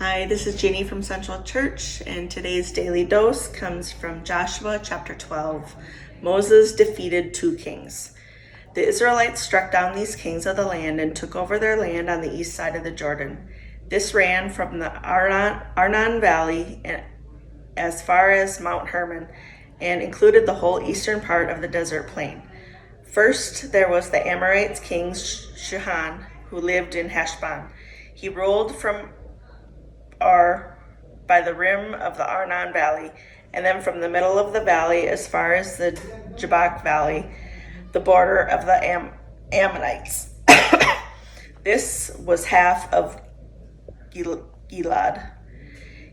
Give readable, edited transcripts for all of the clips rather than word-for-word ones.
Hi, this is Jeannie from Central Church, and today's daily dose comes from Joshua chapter 12. Moses defeated two kings. The Israelites struck down these kings of the land and took over their land on the east side of the Jordan. This ran from the Arnon Valley as far as Mount Hermon and included the whole eastern part of the desert plain. First, there was the Amorites king Sihon, who lived in Heshbon. He ruled from by the rim of the Arnon Valley, and then from the middle of the valley as far as the Jabbok Valley, the border of the Ammonites. This was half of Gilad.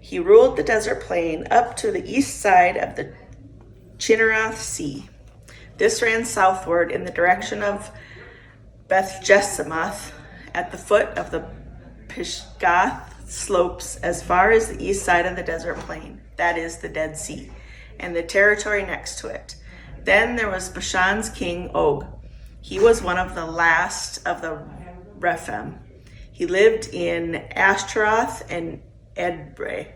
He ruled the desert plain up to the east side of the Chinnereth Sea. This ran southward in the direction of Beth Jesimoth at the foot of the Pisgah slopes as far as the east side of the desert plain, that is the Dead Sea, and the territory next to it. Then there was Bashan's king Og. He was one of the last of the Rephaim. He lived in Ashtaroth and Edrei.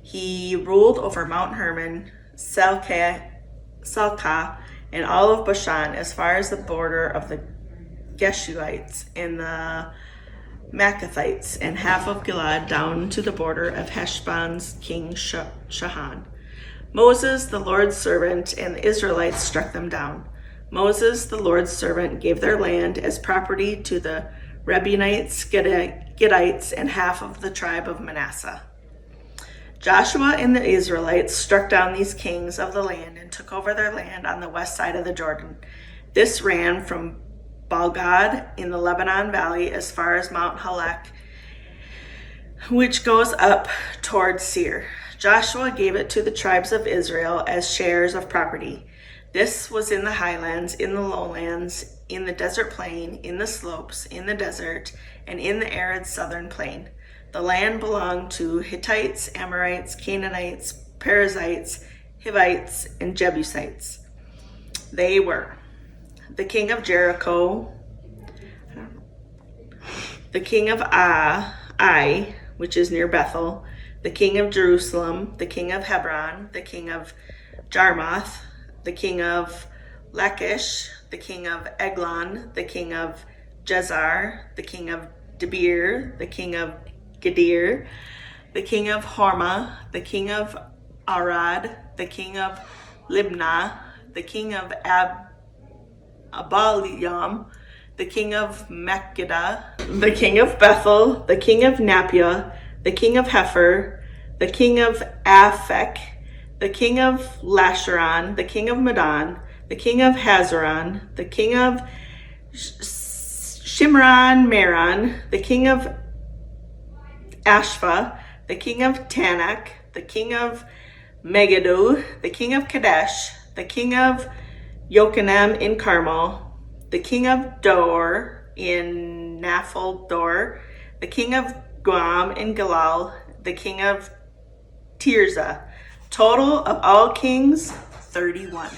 He ruled over Mount Hermon, Salcah, and all of Bashan as far as the border of the Geshuites and the Maccathites, and half of Gilad down to the border of Heshbon's king Sihon. Moses, the Lord's servant, and the Israelites struck them down. Moses, the Lord's servant, gave their land as property to the Reubenites, Gadites, and half of the tribe of Manasseh. Joshua and the Israelites struck down these kings of the land and took over their land on the west side of the Jordan. This ran from Baal-gad in the Lebanon Valley as far as Mount Halak, which goes up toward Seir. Joshua gave it to the tribes of Israel as shares of property. This was in the highlands, in the lowlands, in the desert plain, in the slopes, in the desert, and in the arid southern plain. The land belonged to Hittites, Amorites, Canaanites, Perizzites, Hivites, and Jebusites. They were the king of Jericho, the king of Ai, which is near Bethel, the king of Jerusalem, the king of Hebron, the king of Jarmuth, the king of Lachish, the king of Eglon, the king of Jezar, the king of Debir, the king of Gedir, the king of Hormah, the king of Arad, the king of Libnah, the king of Abalim, the king of Makkedah, the king of Bethel, the king of Napiah, the king of Hepher, the king of Aphek, the king of Lasharon, the king of Medan, the king of Hazaron, the king of Shimron Meron, the king of Ashva, the king of Tanak, the king of Megiddo, the king of Kadesh, the king of Yochanan in Carmel, the king of Dor in Naphal Dor, the king of Guam in Galal, the king of Tirzah. Total of all kings, 31.